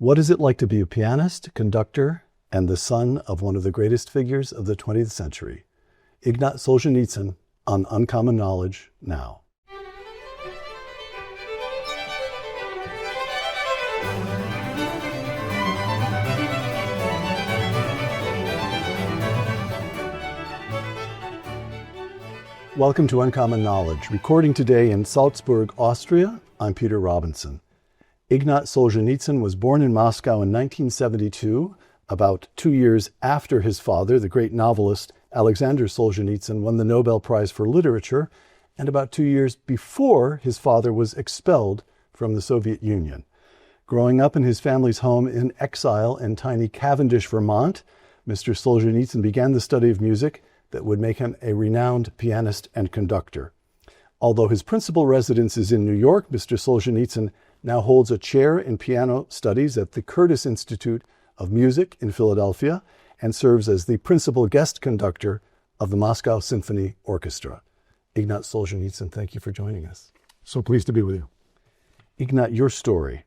What is it like to be a pianist, conductor, and the son of one of the greatest figures of the 20th century? Ignat Solzhenitsyn on Uncommon Knowledge now. Welcome to Uncommon Knowledge. Recording today in Salzburg, Austria, I'm Peter Robinson. Ignat Solzhenitsyn was born in Moscow in 1972, about 2 years after his father, the great novelist Aleksandr Solzhenitsyn, won the Nobel Prize for Literature, and about 2 years before his father was expelled from the Soviet Union. Growing up in his family's home in exile in tiny Cavendish, Vermont, Mr. Solzhenitsyn began the study of music that would make him a renowned pianist and conductor. Although his principal residence is in New York, Mr. Solzhenitsyn now holds a chair in piano studies at the Curtis Institute of Music in Philadelphia and serves as the principal guest conductor of the Moscow Symphony Orchestra. Ignat Solzhenitsyn, thank you for joining us. So pleased to be with you. Ignat, your story.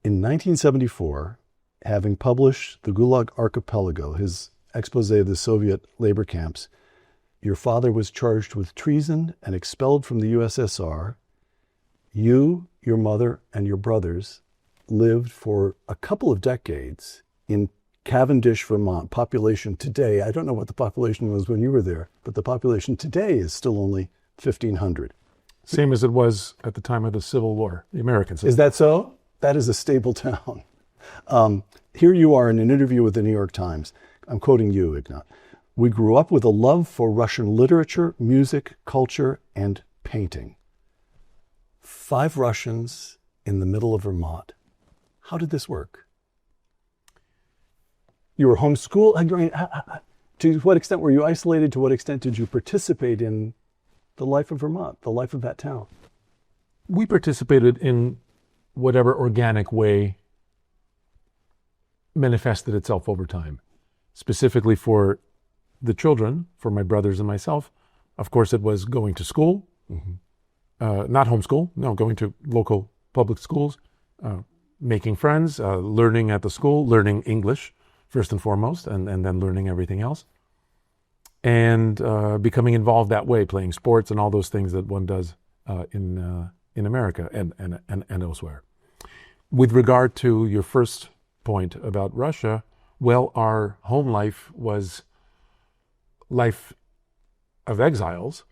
In 1974, having published The Gulag Archipelago, his expose of the Soviet labor camps, your father was charged with treason and expelled from the USSR. You, your mother, and your brothers lived for a couple of decades in Cavendish, Vermont. Population today, I don't know what the population was when you were there, but the population today is still only 1,500. Same as it was at the time of the Civil War, the Americans. Is that so? That is a stable town. Here you are in an interview with the New York Times. I'm quoting you, Ignat. We grew up with a love for Russian literature, music, culture, and painting. 5 Russians in the middle of Vermont. How did this work? You were homeschooled? To what extent were you isolated? To what extent did you participate in the life of Vermont, the life of that town? We participated in whatever organic way manifested itself over time. Specifically for the children, for my brothers and myself, of course, it was going to school, not homeschool, no, going to local public schools, making friends, learning at the school, learning English first and foremost, and then learning everything else, and becoming involved that way, playing sports and all those things that one does in America and elsewhere. With regard to your first point about Russia, well, our home life was life of exiles,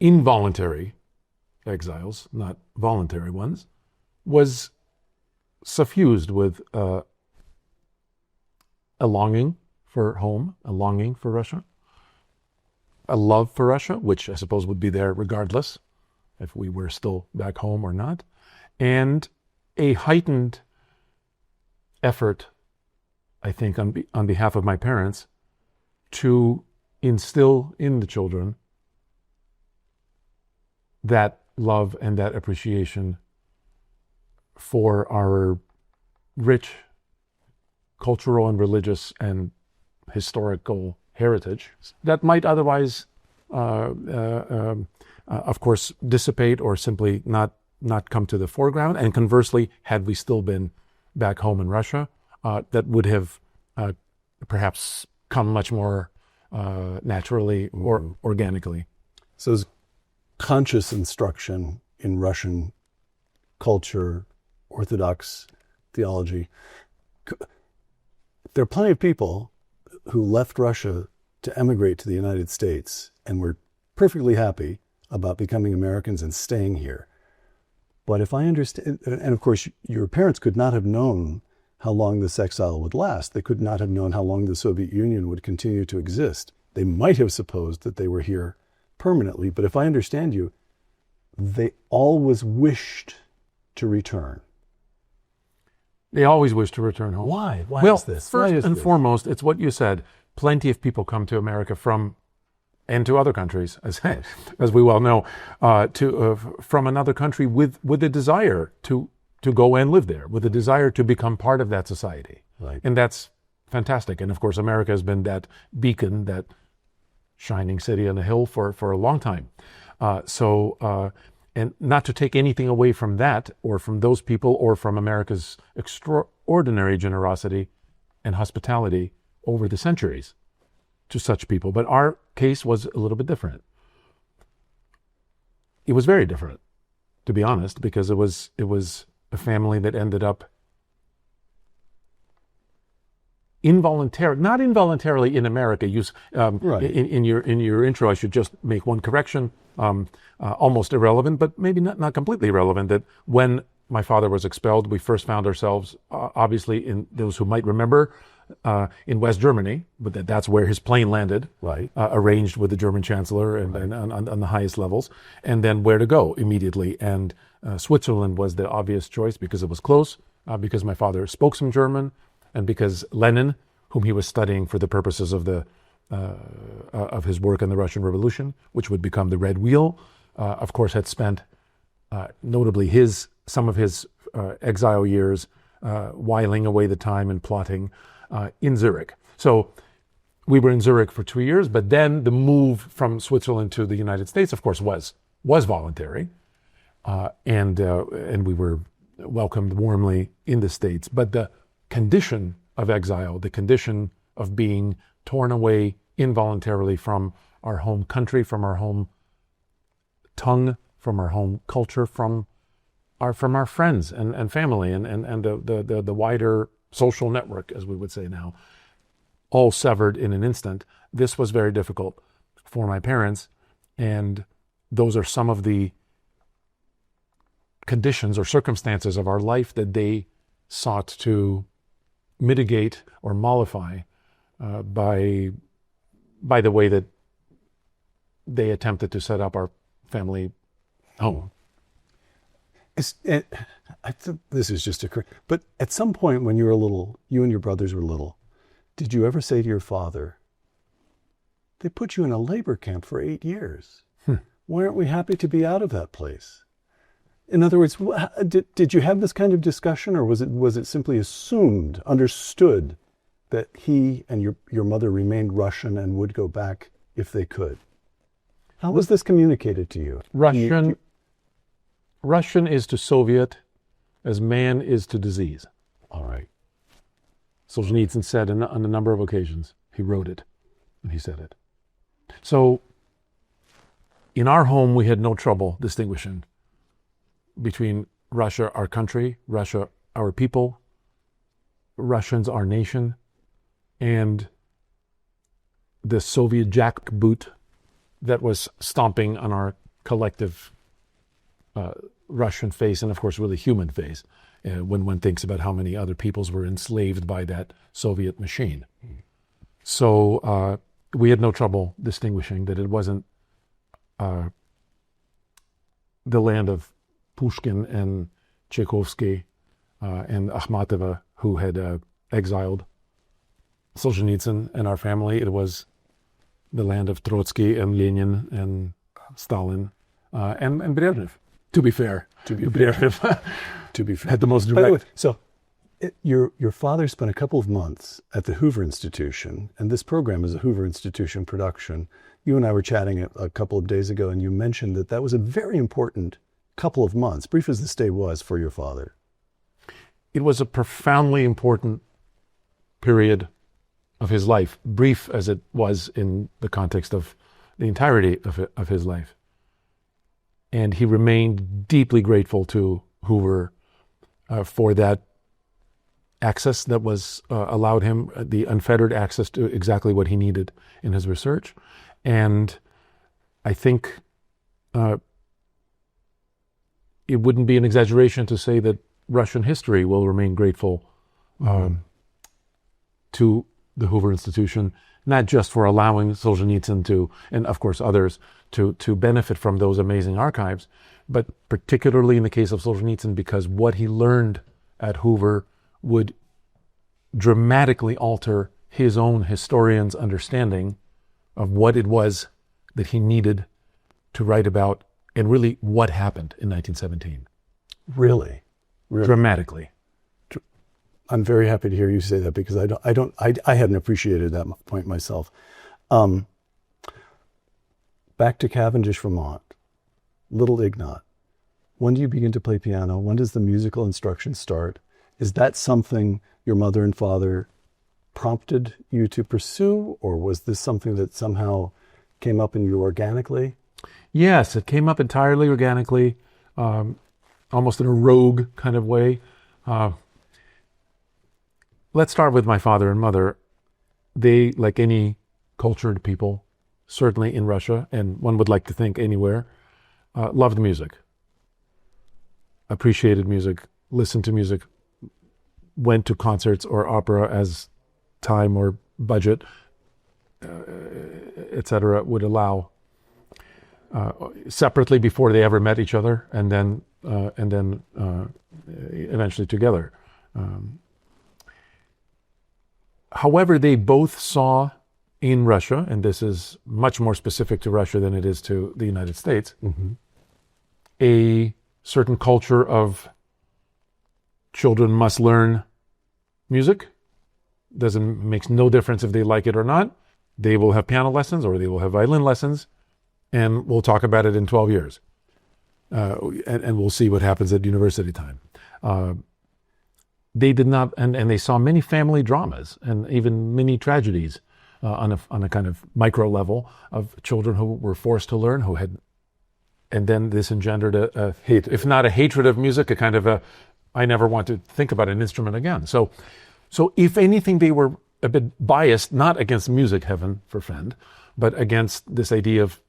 involuntary exiles, not voluntary ones, was suffused with a longing for home, a longing for Russia, a love for Russia, which I suppose would be there regardless if we were still back home or not, and a heightened effort, I think, on behalf of my parents, to instill in the children that love and that appreciation for our rich cultural and religious and historical heritage that might otherwise, of course, dissipate or simply not come to the foreground. And conversely, had we still been back home in Russia, that would have perhaps come much more naturally or organically. So it's conscious instruction in Russian culture, Orthodox theology. There are plenty of people who left Russia to emigrate to the United States and were perfectly happy about becoming Americans and staying here. But if I understand, and of course your parents could not have known how long this exile would last. They could not have known how long the Soviet Union would continue to exist. They might have supposed that they were here permanently, but if I understand you, they always wished to return. They always wish to return home. Why? Why well, is this? First and foremost, it's what you said. Plenty of people come to America from, and to other countries, as we well know, from another country with a desire to go and live there, with a desire to become part of that society. Right. And that's fantastic. And of course, America has been that beacon, that shining city on the hill for a long time. So And not to take anything away from that, or from those people, or from America's extraordinary generosity and hospitality over the centuries to such people. But our case was a little bit different. It was very different, to be honest, because it was a family that ended up not involuntarily in America. Right. In your intro, I should just make one correction, almost irrelevant, but maybe not completely irrelevant. That when my father was expelled, we first found ourselves, obviously, in those who might remember, in West Germany, but that's where his plane landed, Right. Arranged with the German chancellor and on the highest levels, and then where to go immediately. And Switzerland was the obvious choice because it was close, because my father spoke some German, and because Lenin, whom he was studying for the purposes of of his work in the Russian Revolution, which would become the Red Wheel, of course, had spent notably some of his exile years whiling away the time and plotting in Zurich. So we were in Zurich for 2 years, but then the move from Switzerland to the United States, of course, was voluntary, and we were welcomed warmly in the States. But the condition of exile, the condition of being torn away involuntarily from our home country, from our home tongue, from our home culture, from our friends and family and the wider social network, as we would say now, all severed in an instant. This was very difficult for my parents, and those are some of the conditions or circumstances of our life that they sought to mitigate or mollify by the way that they attempted to set up our family home. I think this is just but at some point when you were little, you and your brothers were little, did you ever say to your father, they put you in a labor camp for 8 years. Why aren't we happy to be out of that place? In other words, did you have this kind of discussion, or was it simply assumed, understood, that he and your mother remained Russian and would go back if they could? How was this communicated to you? Russian is to Soviet as man is to disease. All right. Solzhenitsyn said on a number of occasions. He wrote it, and he said it. So, in our home, we had no trouble distinguishing between Russia, our country, Russia, our people, Russians, our nation, and the Soviet jackboot that was stomping on our collective Russian face, and of course really human face, when one thinks about how many other peoples were enslaved by that Soviet machine. So we had no trouble distinguishing that it wasn't the land of Pushkin and Tchaikovsky and Akhmatova who had exiled Solzhenitsyn and our family. It was the land of Trotsky and Lenin and Stalin and Brezhnev. To be fair, Brezhnev To be fair. had the most By the direct. way, so your father spent a couple of months at the Hoover Institution, and this program is a Hoover Institution production. You and I were chatting a couple of days ago, and you mentioned that was a very important couple of months, brief as the stay was for your father. It was a profoundly important period of his life, brief as it was in the context of the entirety of his life. And he remained deeply grateful to Hoover for that access that was allowed him, the unfettered access to exactly what he needed in his research. And I think it wouldn't be an exaggeration to say that Russian history will remain grateful to the Hoover Institution, not just for allowing Solzhenitsyn to, and of course others, to benefit from those amazing archives, but particularly in the case of Solzhenitsyn, because what he learned at Hoover would dramatically alter his own historian's understanding of what it was that he needed to write about, and really what happened in 1917. Really? Dramatically. I'm very happy to hear you say that, because I hadn't appreciated that point myself. Back to Cavendish, Vermont. Little Ignat. When do you begin to play piano? When does the musical instruction start? Is that something your mother and father prompted you to pursue, or was this something that somehow came up in you organically? Yes, it came up entirely organically, almost in a rogue kind of way. Let's start with my father and mother. They, like any cultured people, certainly in Russia, and one would like to think anywhere, loved music, appreciated music, listened to music, went to concerts or opera as time or budget, etc., would allow, separately before they ever met each other, and then eventually together. However, they both saw in Russia, and this is much more specific to Russia than it is to the United States, a certain culture of children must learn music. Makes no difference if they like it or not. They will have piano lessons or they will have violin lessons, and we'll talk about it in 12 years. And we'll see what happens at university time. They did not, and they saw many family dramas and even many tragedies on a kind of micro level of children who were forced to learn, and then this engendered a hate, if not a hatred of music, a kind of I never want to think about an instrument again. So if anything, they were a bit biased, not against music, heaven forfend, but against this idea of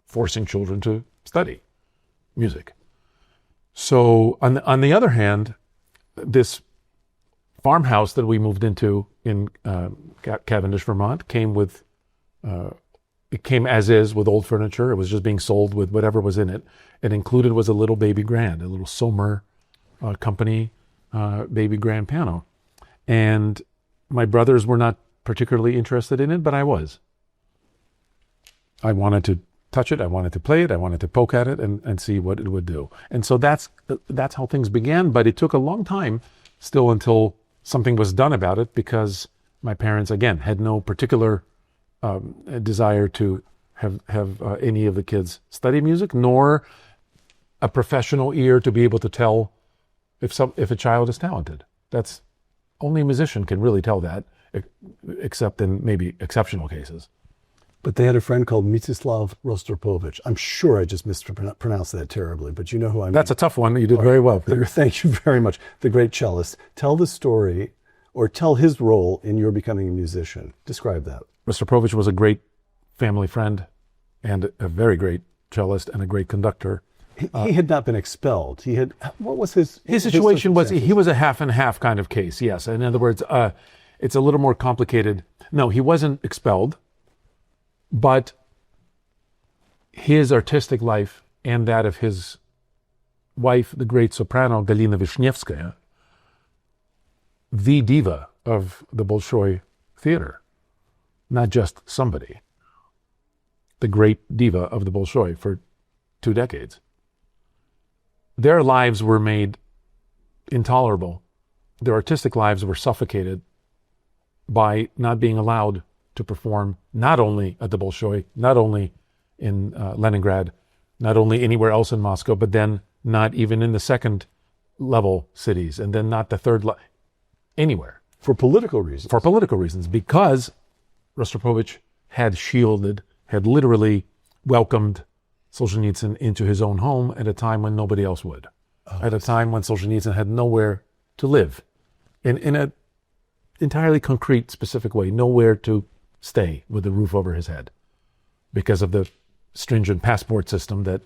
forcing children to study music. So on the other hand, this farmhouse that we moved into in Cavendish, Vermont, it came as is with old furniture. It was just being sold with whatever was in it. It included was a little baby grand, a little Sommer company baby grand piano. And my brothers were not particularly interested in it, but I was. I wanted to touch it, I wanted to play it, I wanted to poke at it and see what it would do. And so that's how things began, but it took a long time still until something was done about it, because my parents, again, had no particular desire to have any of the kids study music, nor a professional ear to be able to tell if a child is talented. That's only a musician can really tell that, except in maybe exceptional cases. But they had a friend called Mstislav Rostropovich. I'm sure I just mispronounced that terribly, but you know who I mean. That's a tough one. You did very well. Thank you very much. The great cellist. Tell the story, or tell his role in your becoming a musician. Describe that. Rostropovich was a great family friend and a very great cellist and a great conductor. He had not been expelled. What was his situation was he was a half and half kind of case, yes. In other words, it's a little more complicated. No, he wasn't expelled, but his artistic life and that of his wife, the great soprano Galina Vishnevskaya, the diva of the Bolshoi theater, not just somebody, the great diva of the Bolshoi for 2 decades. Their lives were made intolerable. Their artistic lives were suffocated by not being allowed to perform, not only at the Bolshoi, not only in Leningrad, not only anywhere else in Moscow, but then not even in the second level cities, and then not the third anywhere. For political reasons. For political reasons, because Rostropovich had literally welcomed Solzhenitsyn into his own home at a time when nobody else would. At a time when Solzhenitsyn had nowhere to live. In an entirely concrete, specific way, nowhere to stay with a roof over his head because of the stringent passport system that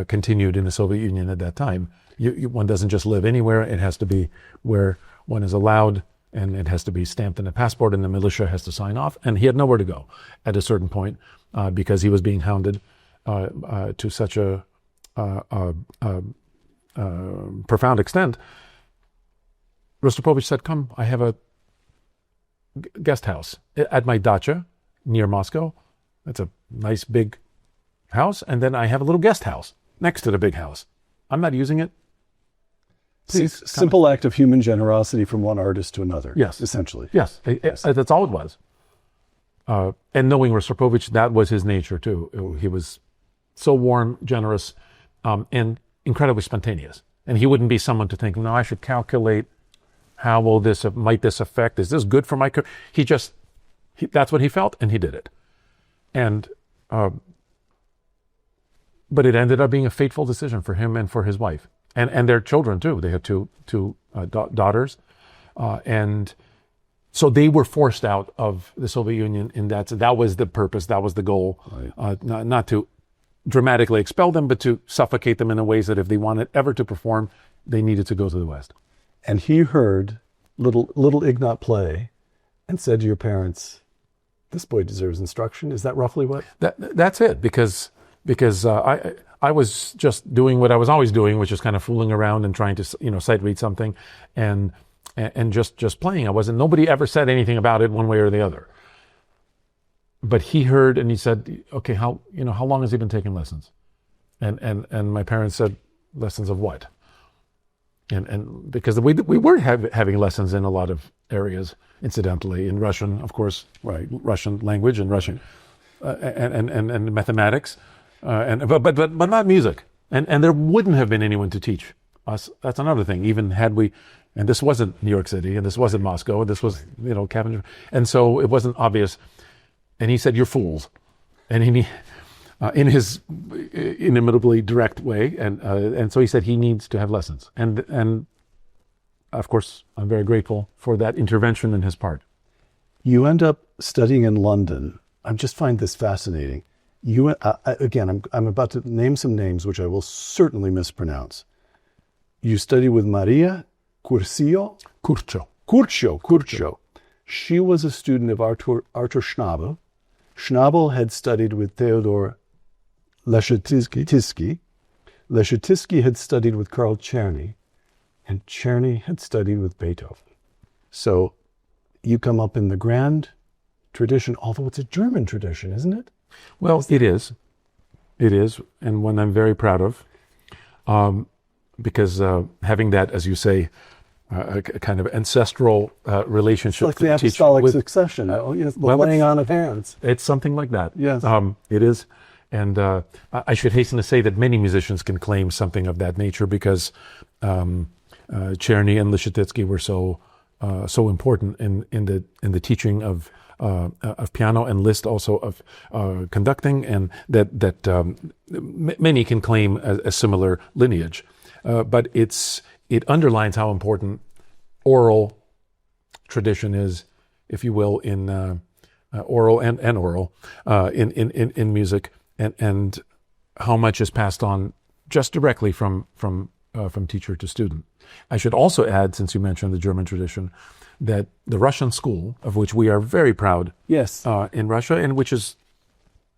continued in the Soviet Union at that time. One doesn't just live anywhere. It has to be where one is allowed, and it has to be stamped in a passport, and the militia has to sign off. And he had nowhere to go at a certain point because he was being hounded to such a profound extent. Rostropovich said, "Come, I have a guest house at my dacha near Moscow. That's a nice big house. And then I have a little guest house next to the big house. I'm not using it. Please." Simple act of human generosity from one artist to another. Yes. Essentially. Yes. That's all it was. And knowing Rostropovich, that was his nature too. He was so warm, generous, and incredibly spontaneous. And he wouldn't be someone to think, no, I should calculate how will this, might this affect, is this good for my career? That's what he felt, and he did it. And, but it ended up being a fateful decision for him and for his wife. And their children too. They had two daughters. And so they were forced out of the Soviet Union in that was the purpose, that was the goal. Right. Not to dramatically expel them, but to suffocate them in a ways that if they wanted ever to perform, they needed to go to the West. And he heard little Ignat play and said to your parents, this boy deserves instruction. Is that roughly what? That's it, because I was just doing what I was always doing, which is kind of fooling around and trying to, sight read something and just playing. Nobody ever said anything about it one way or the other. But he heard and he said, okay, how long has he been taking lessons? And my parents said, lessons of what? And because we were having lessons in a lot of areas, incidentally, in Russian, of course, right, Russian language and Russian, and mathematics, but not music. And there wouldn't have been anyone to teach us. That's another thing. Even had we, and this wasn't New York City, and this wasn't Moscow, and this was, Cavendish, and so it wasn't obvious. And he said, "You're fools," and in his inimitably direct way, and so he said he needs to have lessons, and of course I'm very grateful for that intervention in his part. You end up studying in London. I just find this fascinating. You again, I'm about to name some names which I will certainly mispronounce. You study with Maria Curcio. She was a student of Arthur Schnabel. Schnabel had studied with Theodor Leschetizky. Leschetizky had studied with Karl Czerny, and Czerny had studied with Beethoven. So you come up in the grand tradition, although it's a German tradition, isn't it? Well, it is. It is, and one I'm very proud of, because having that, as you say, a kind of ancestral relationship. It's like the apostolic succession, laying on of hands. It's something like that. Yes. It is. And I should hasten to say that many musicians can claim something of that nature because Czerny and Leschetizky were so important in the teaching of piano, and Liszt also of conducting, and that many can claim a similar lineage. But it underlines how important oral tradition is, if you will, in oral and oral in music, and how much is passed on just directly from teacher to student. I should also add, since you mentioned the German tradition, that the Russian school, of which we are very proud, yes, in Russia, and which is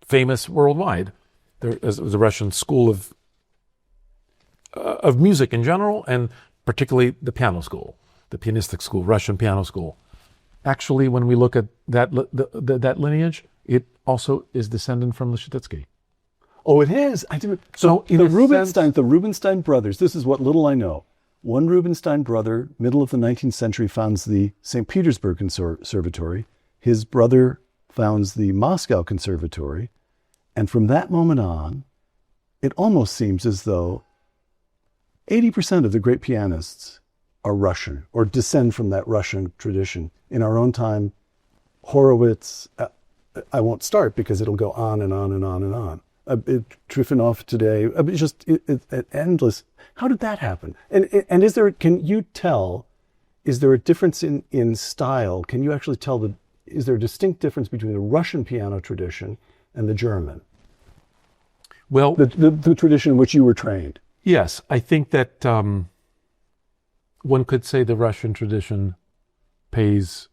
famous worldwide, there is the Russian school of music in general, and particularly the piano school, the pianistic school, Russian piano school. Actually, when we look at that lineage, it also is descendant from Leschetizky. Oh, it is. I didn't. So the Rubinstein brothers. This is what little I know. One Rubinstein brother, middle of the 19th century, founds the St. Petersburg Conservatory. His brother founds the Moscow Conservatory, and from that moment on, it almost seems as though 80% of the great pianists are Russian or descend from that Russian tradition. In our own time, Horowitz, I won't start because it'll go on and on and on and on. Trifonov today, it's just endless. How did that happen? And is there, can you tell, is there a difference in style? Can you actually tell is there a distinct difference between the Russian piano tradition and the German? Well, the tradition in which you were trained. Yes, I think that one could say the Russian tradition pays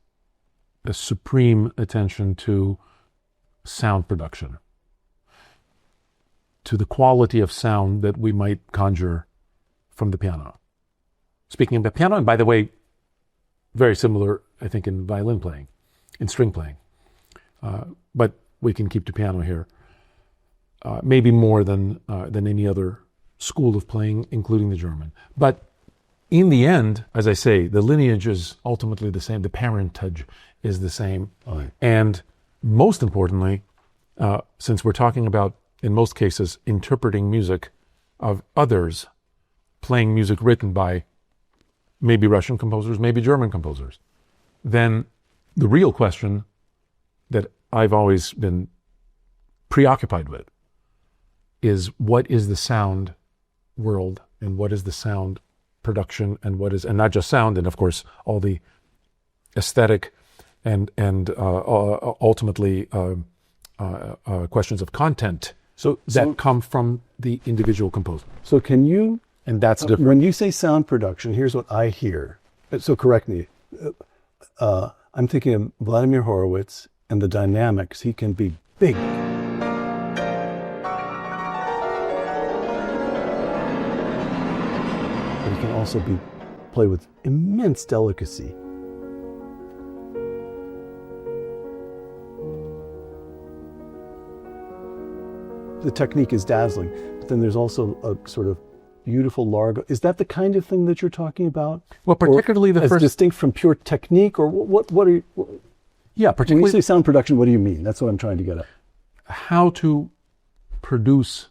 a supreme attention to sound production, to the quality of sound that we might conjure from the piano. Speaking of the piano, and by the way, very similar, I think, in violin playing, in string playing. But we can keep the piano here. Maybe more than any other school of playing, including the German. But in the end, as I say, the lineage is ultimately the same. The parentage is the same. Right. And most importantly, since we're talking about, in most cases, interpreting music of others, playing music written by maybe Russian composers, maybe German composers, then the real question that I've always been preoccupied with is, what is the sound world, and what is the sound production, and what is, and not just sound, and of course all the aesthetic and ultimately questions of content that come from the individual composer. So can you, and that's different. When you say sound production, here's what I hear. So correct me. I'm thinking of Vladimir Horowitz and the dynamics. He can be big. But he can also play with immense delicacy. The technique is dazzling, but then there's also a sort of beautiful largo. Is that the kind of thing that you're talking about? Well, particularly the first, distinct from pure technique, or what are you? Yeah, particularly when you say sound production, what do you mean? That's what I'm trying to get at. How to produce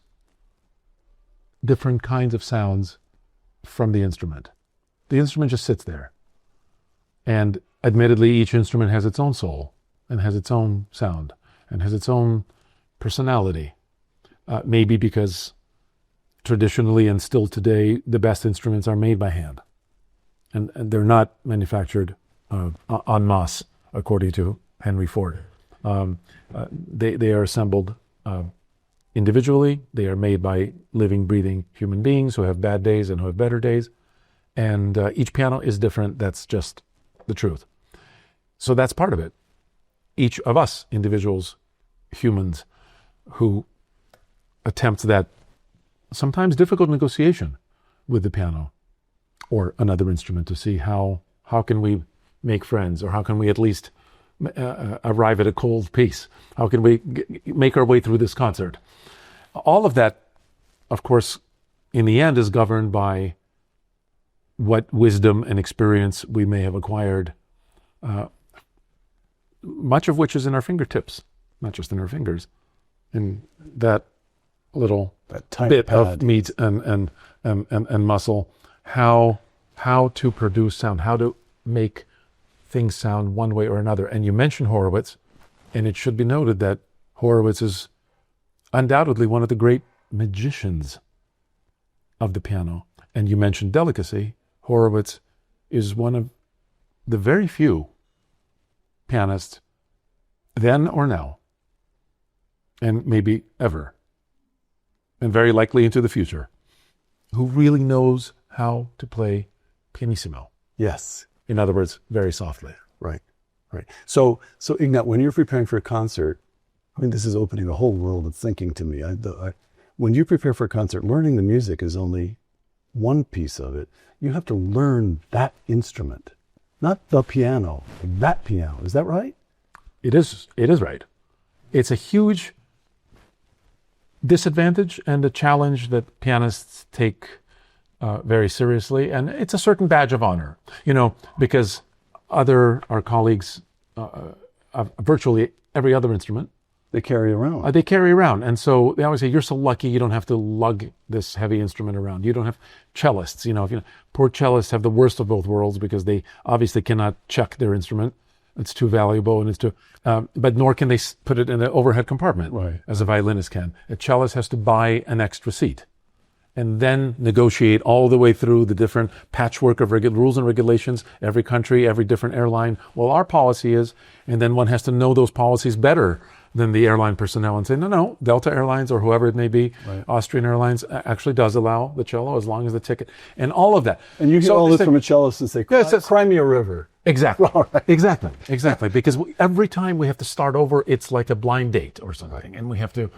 different kinds of sounds from the instrument. The instrument just sits there, and admittedly, each instrument has its own soul and has its own sound and has its own personality. Maybe because traditionally and still today, the best instruments are made by hand. And they're not manufactured en masse, according to Henry Ford. They are assembled individually. They are made by living, breathing human beings who have bad days and who have better days. And each piano is different. That's just the truth. So that's part of it. Each of us, individuals, humans, who attempts that sometimes difficult negotiation with the piano or another instrument to see how can we make friends, or how can we at least arrive at a cold peace? How can we make our way through this concert? All of that, of course, in the end is governed by what wisdom and experience we may have acquired, much of which is in our fingertips, not just in our fingers. And that little bit of meat and muscle, how to produce sound, how to make things sound one way or another. And you mentioned Horowitz, and it should be noted that Horowitz is undoubtedly one of the great magicians of the piano. And you mentioned delicacy. Horowitz is one of the very few pianists, then or now, and maybe ever, and very likely into the future, who really knows how to play pianissimo. Yes. In other words, very softly. Right. So Ignat, when you're preparing for a concert, I mean, this is opening a whole world of thinking to me. When you prepare for a concert, learning the music is only one piece of it. You have to learn that instrument, not the piano, that piano. Is that right? It is right. It's a huge disadvantage and a challenge that pianists take very seriously, and it's a certain badge of honor, because our colleagues of virtually every other instrument, they carry around. And so they always say, you're so lucky you don't have to lug this heavy instrument around. You don't have cellists, poor cellists have the worst of both worlds because they obviously cannot check their instrument. It's too valuable, and it's too, but nor can they put it in an overhead compartment, right, as a violinist can. A cellist has to buy an extra seat and then negotiate all the way through the different patchwork of rules and regulations, every country, every different airline. Well, our policy is, and then one has to know those policies better than the airline personnel and say, no, Delta Airlines or whoever it may be, right, Austrian Airlines actually does allow the cello as long as the ticket, and all of that. And you hear all this from a cellist and say, cry me a river. Exactly. Right. Exactly. Because every time we have to start over, it's like a blind date or something. Right. And we have to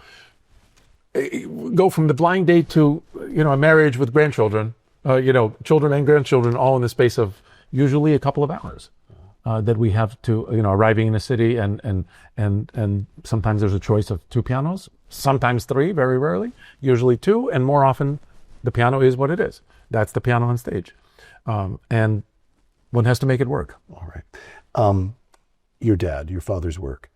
go from the blind date to, a marriage with grandchildren, children and grandchildren, all in the space of usually a couple of hours. That we have to, arriving in a city, and sometimes there's a choice of two pianos, sometimes three, very rarely, usually two, and more often the piano is what it is. That's the piano on stage. And one has to make it work. All right. Your father's work.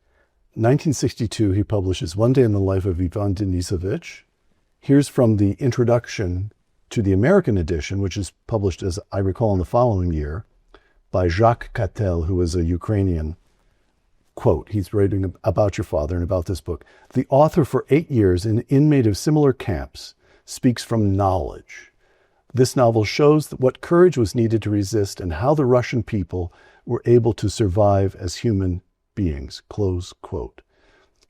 1962, he publishes One Day in the Life of Ivan Denisovich. Here's from the introduction to the American edition, which is published, as I recall, in the following year, by Jacques Catel, who is a Ukrainian. Quote, he's writing about your father and about this book. The author, for 8 years, an inmate of similar camps, speaks from knowledge. This novel shows what courage was needed to resist and how the Russian people were able to survive as human beings, close quote.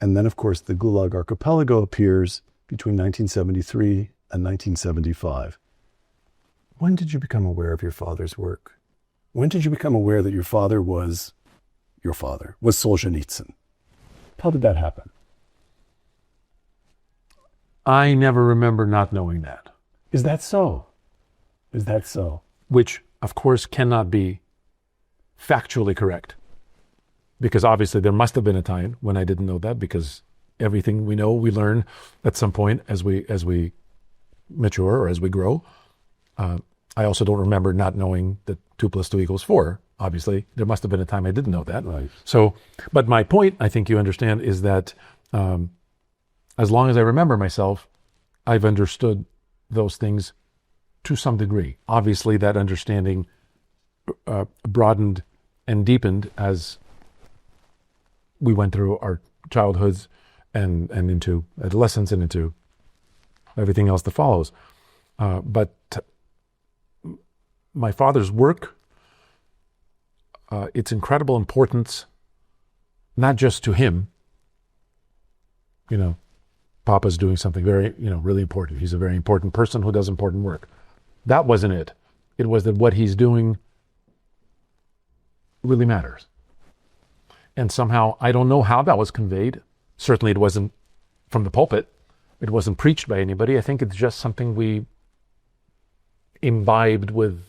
And then, of course, the Gulag Archipelago appears between 1973 and 1975. When did you become aware of your father's work? When did you become aware that your father was Solzhenitsyn? How did that happen? I never remember not knowing that. Is that so? Is that so? Which, of course, cannot be factually correct. Because obviously there must have been a time when I didn't know that, because everything we know, we learn at some point as we mature or as we grow. I also don't remember not knowing that 2 + 2 = 4. Obviously, there must have been a time I didn't know that. Right. So, but my point, I think you understand, is that as long as I remember myself, I've understood those things to some degree. Obviously, that understanding broadened and deepened as we went through our childhoods and into adolescence and into everything else that follows. But my father's work, its incredible importance, not just to him, Papa's doing something very, really important. He's a very important person who does important work. That wasn't it. It was that what he's doing really matters. And somehow, I don't know how that was conveyed. Certainly it wasn't from the pulpit. It wasn't preached by anybody. I think it's just something we imbibed with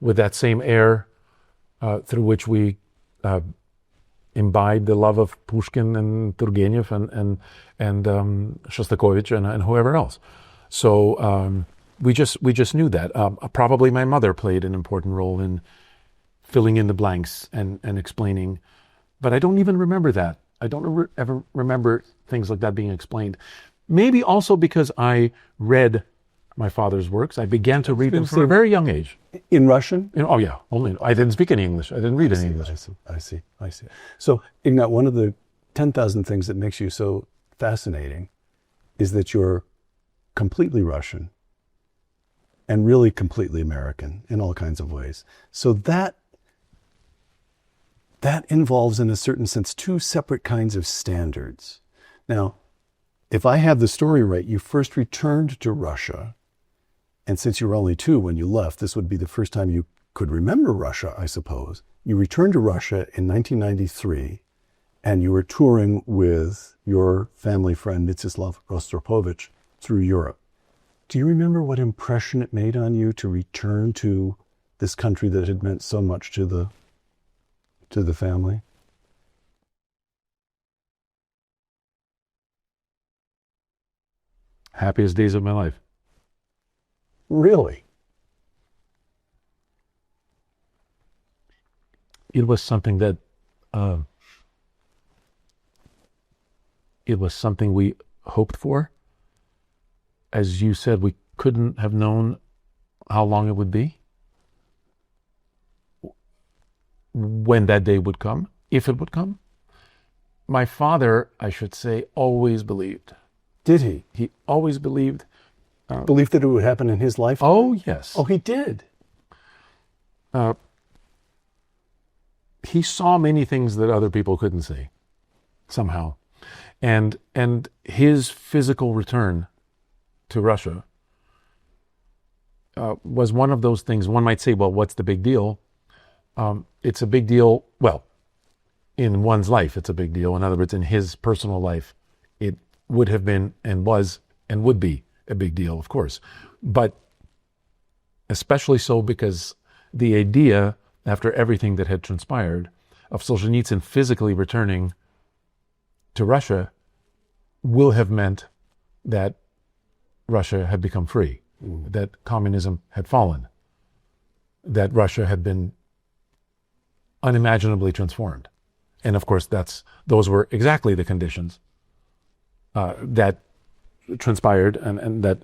that same air through which we imbibed the love of Pushkin and Turgenev and Shostakovich and whoever else. So we just knew that. Probably my mother played an important role in filling in the blanks and explaining. But I don't even remember that. I don't ever remember things like that being explained. Maybe also because I read my father's works. I began to read them from a very young age. In Russian? Oh yeah, only. I didn't speak any English. I didn't read any English. I see. So, Ignat, one of the 10,000 things that makes you so fascinating is that you're completely Russian and really completely American in all kinds of ways. So that involves, in a certain sense, 2 separate kinds of standards. Now, if I have the story right, you first returned to Russia, and since you were only 2 when you left, this would be the first time you could remember Russia, I suppose. You returned to Russia in 1993, and you were touring with your family friend, Mstislav Rostropovich, through Europe. Do you remember what impression it made on you to return to this country that had meant so much to the family? Happiest days of my life. Really? It was something that it was something we hoped for. As you said, we couldn't have known how long it would be, when that day would come, if it would come. My father, I should say, always believed. Did he? He always believed. Believed that it would happen in his life? Oh, yes. Oh, he did? He saw many things that other people couldn't see, somehow. And his physical return to Russia was one of those things. One might say, well, what's the big deal? It's a big deal. Well, in one's life, it's a big deal. In other words, in his personal life, it would have been and was and would be a big deal, of course. But especially so because the idea, after everything that had transpired, of Solzhenitsyn physically returning to Russia will have meant that Russia had become free, that communism had fallen, that Russia had been unimaginably transformed. And of course, those were exactly the conditions that transpired and that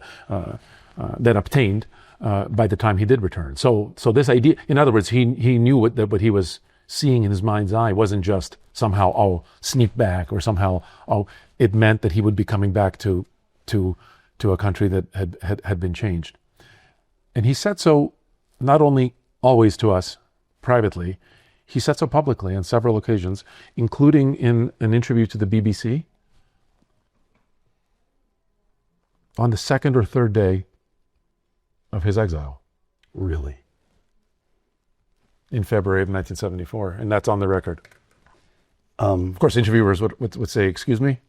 that obtained by the time he did return. So this idea, in other words, he knew what he was seeing in his mind's eye wasn't just somehow sneak back, or somehow it meant that he would be coming back to a country that had been changed. And he said so not only always to us privately, he said so publicly on several occasions, including in an interview to the BBC on the second or third day of his exile. Really? In February of 1974, and that's on the record. Of course, interviewers would say, "Excuse me,"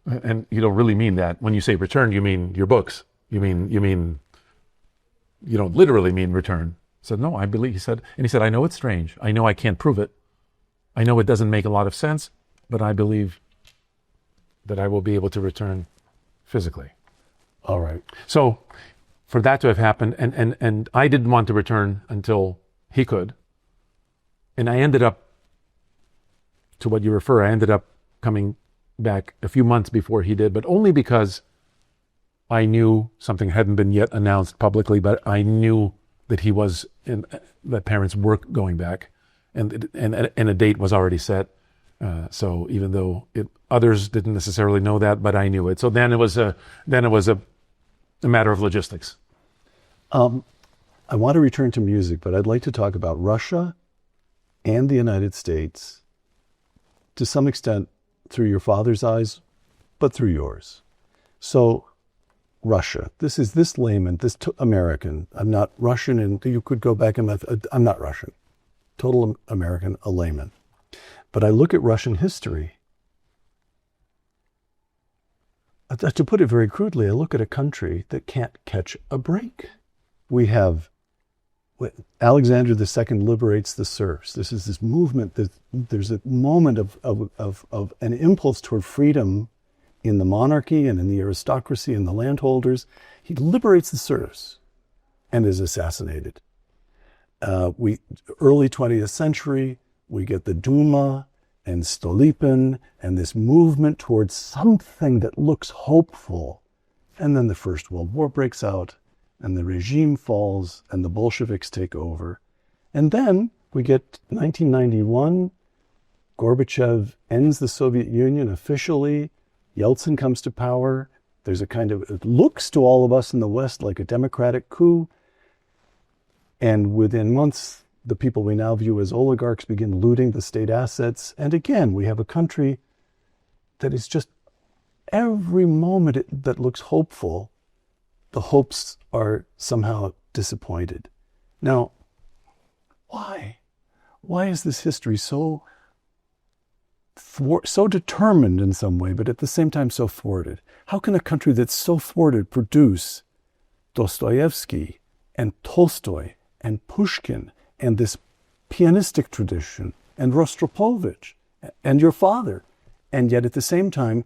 and you don't really mean that. When you say return, you mean your books. You don't literally mean return. He said, "No, I believe." He said, "I know it's strange. I know I can't prove it. I know it doesn't make a lot of sense, but I believe that I will be able to return physically." All right. So, for that to have happened, and I didn't want to return until he could. And I ended up, to what you refer, I ended up coming back a few months before he did, but only because I knew something hadn't been yet announced publicly, but I knew that that parents were going back, and a date was already set. So even though others didn't necessarily know that, but I knew it. So then it was a matter of logistics. I want to return to music, but I'd like to talk about Russia and the United States, to some extent through your father's eyes, but through yours. So, Russia. This layman, American. I'm not Russian, and you could go back and I'm not Russian. Total American, a layman. But I look at Russian history. To put it very crudely, I look at a country that can't catch a break. We have Alexander II liberates the serfs. This movement. There's a moment of an impulse toward freedom in the monarchy and in the aristocracy and the landholders. He liberates the serfs and is assassinated. Early 20th century, we get the Duma and Stolypin and this movement towards something that looks hopeful. And then the First World War breaks out, and the regime falls, and the Bolsheviks take over. And then we get 1991, Gorbachev ends the Soviet Union officially, Yeltsin comes to power, there's it looks to all of us in the West like a democratic coup, and within months, the people we now view as oligarchs begin looting the state assets, and again, we have a country that is just, every moment that looks hopeful, the hopes are somehow disappointed. Now, why? Why is this history so determined in some way, but at the same time so thwarted? How can a country that's so thwarted produce Dostoevsky and Tolstoy and Pushkin and this pianistic tradition and Rostropovich and your father, and yet at the same time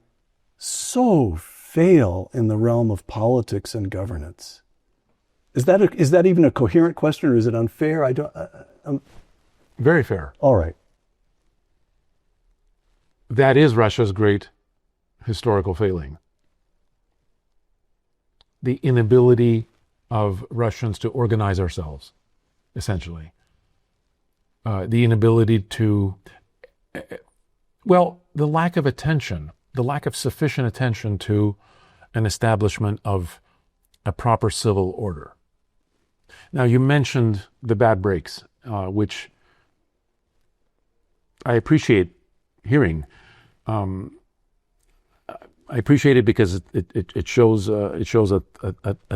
so fail in the realm of politics and governance? Is that even a coherent question, or is it unfair? Very fair. All right. That is Russia's great historical failing. The inability of Russians to organize ourselves, essentially. The inability to, the lack of attention, the lack of sufficient attention to an establishment of a proper civil order. Now, you mentioned the bad breaks, which I appreciate hearing. I appreciate it because it shows a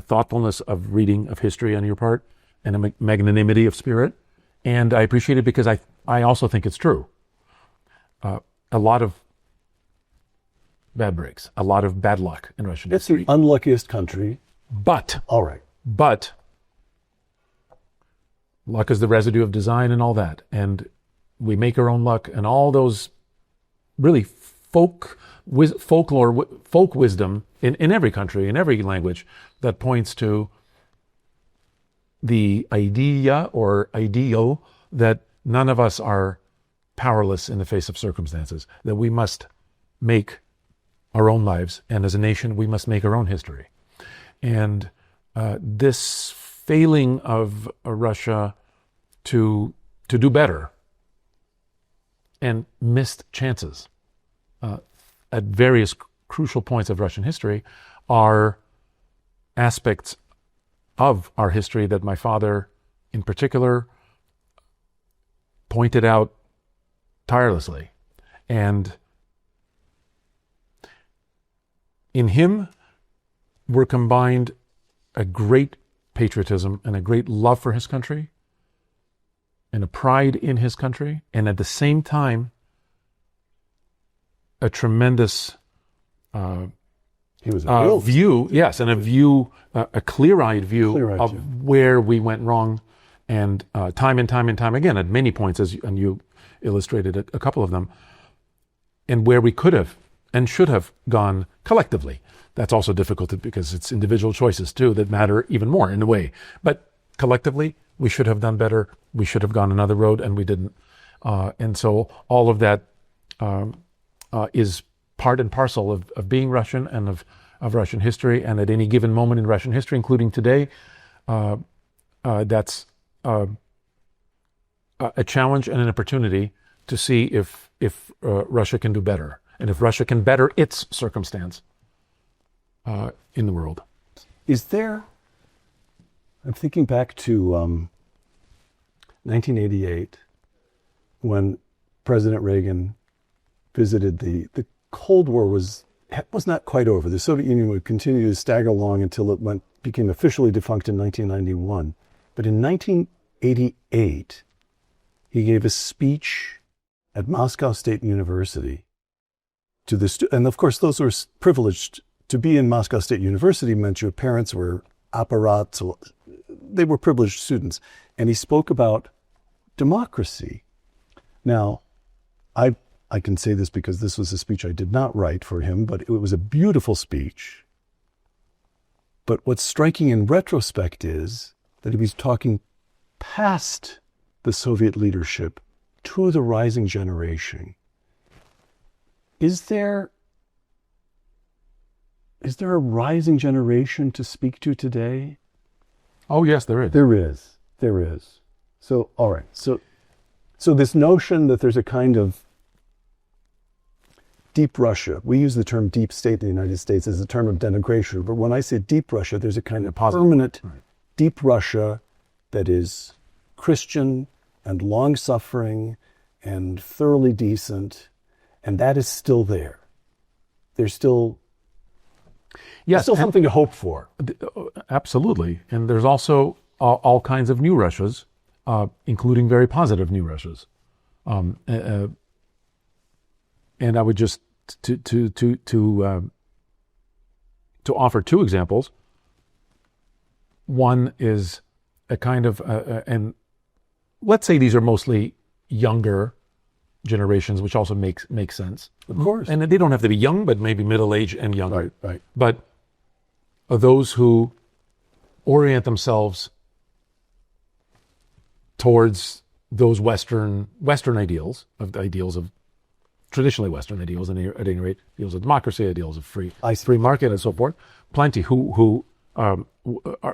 thoughtfulness of reading of history on your part and a magnanimity of spirit, and I appreciate it because I also think it's true. A lot of bad breaks, a lot of bad luck in Russian history. It's the unluckiest country. But all right, but luck is the residue of design and all that, and we make our own luck, and all those really folk wisdom in every country, in every language, that points to the idea or ideal that none of us are powerless in the face of circumstances, that we must make our own lives, and as a nation, we must make our own history. And this failing of Russia to do better and missed chances at various crucial points of Russian history are aspects of our history that my father in particular pointed out tirelessly. And in him were combined a great patriotism and a great love for his country and a pride in his country, and at the same time a tremendous he was a real view, yes, and a clear-eyed view of where we went wrong, and time and time again at many points, and you illustrated a couple of them, and where we could have and should have gone collectively. That's also difficult because it's individual choices too that matter even more in a way. But collectively, we should have done better. We should have gone another road, and we didn't. And so all of that is part and parcel of being Russian and of Russian history. And at any given moment in Russian history, including today, that's a challenge and an opportunity to see if Russia can do better, and if Russia can better its circumstance in the world. Is there, I'm thinking back to 1988, when President Reagan visited the Cold War was not quite over. The Soviet Union would continue to stagger along until it became officially defunct in 1991. But in 1988, he gave a speech at Moscow State University to the and of course those who were privileged to be in Moscow State University meant your parents were apparats, they were privileged students. And he spoke about democracy. Now, I can say this because this was a speech I did not write for him, but it was a beautiful speech. But what's striking in retrospect is that he was talking past the Soviet leadership to the rising generation. Is there a rising generation to speak to today? Oh, yes, there is. There is. So, all right. So this notion that there's a kind of deep Russia, we use the term deep state in the United States as a term of denigration, but when I say deep Russia, there's a kind of permanent deep Russia that is Christian and long-suffering and thoroughly decent, and that is still there. There's still something to hope for. Absolutely. And there's also all kinds of new Russias, including very positive new Russias. And I would just to offer two examples. One is a kind of and let's say these are mostly younger generations, which also makes sense. Of course. And they don't have to be young, but maybe middle-aged and younger. Right. But those who orient themselves towards those Western ideals of traditionally Western ideals, and at any rate, ideals of democracy, ideals of free market, and so forth. Plenty who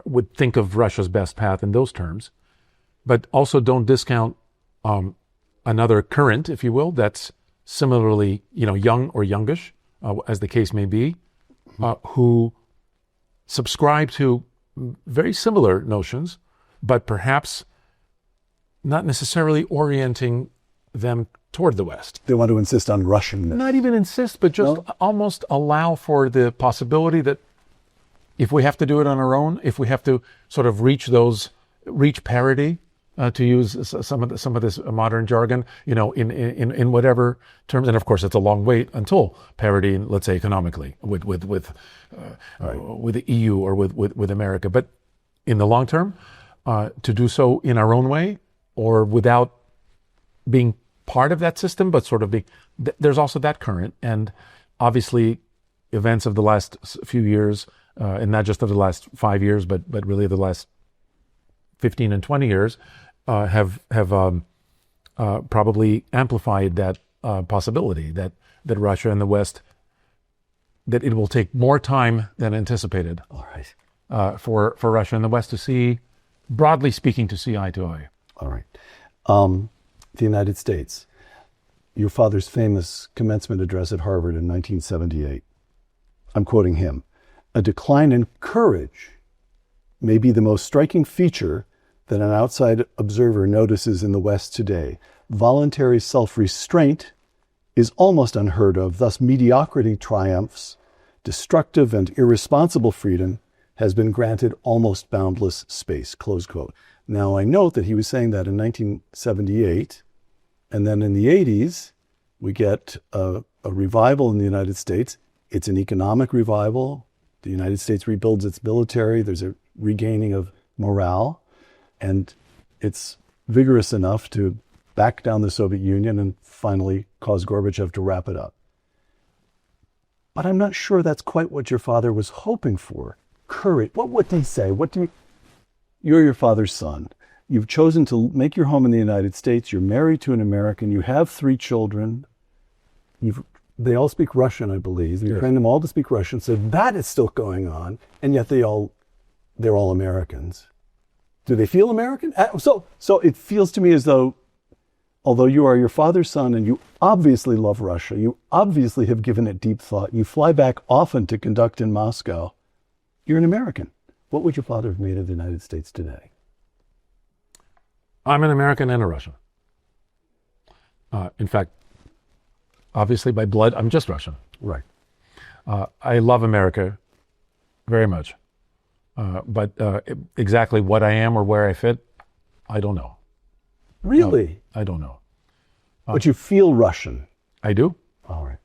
would think of Russia's best path in those terms, but also don't discount another current, if you will, that's similarly, young or youngish, as the case may be, who subscribe to very similar notions, but perhaps not necessarily orienting them toward the West. They want to insist on Russianness. Not even insist, but just almost allow for the possibility that if we have to do it on our own, if we have to sort of reach parity, to use some of this modern jargon, in whatever terms, and of course it's a long wait until parity, let's say economically, with the EU or with America. But in the long term, to do so in our own way or without being part of that system, but sort of there's also that current. And obviously events of the last few years, and not just of the last 5 years, but really the last 15 and 20 years, have probably amplified that possibility that Russia and the West, that it will take more time than anticipated. All right. for Russia and the West to see, broadly speaking, to see eye to eye. All right. The United States. Your father's famous commencement address at Harvard in 1978. I'm quoting him. A decline in courage may be the most striking feature that an outside observer notices in the West today. Voluntary self-restraint is almost unheard of. Thus, mediocrity triumphs. Destructive and irresponsible freedom has been granted almost boundless space, close quote. Now, I note that he was saying that in 1978, and then in the 80s, we get a revival in the United States. It's an economic revival. The United States rebuilds its military. There's a regaining of morale, and it's vigorous enough to back down the Soviet Union and finally cause Gorbachev to wrap it up. But I'm not sure that's quite what your father was hoping for. Courage. What did he say? You're your father's son. You've chosen to make your home in the United States. You're married to an American. You have 3 children. They all speak Russian, I believe. You trained them all to speak Russian. So that is still going on, and yet they're all Americans. Do they feel American? So it feels to me as though, although you are your father's son and you obviously love Russia, you obviously have given it deep thought, you fly back often to conduct in Moscow, you're an American. What would your father have made of the United States today? I'm an American and a Russian. In fact, obviously by blood, I'm just Russian. Right. I love America very much. But exactly what I am or where I fit, I don't know. Really? No, I don't know. But you feel Russian. I do. All right.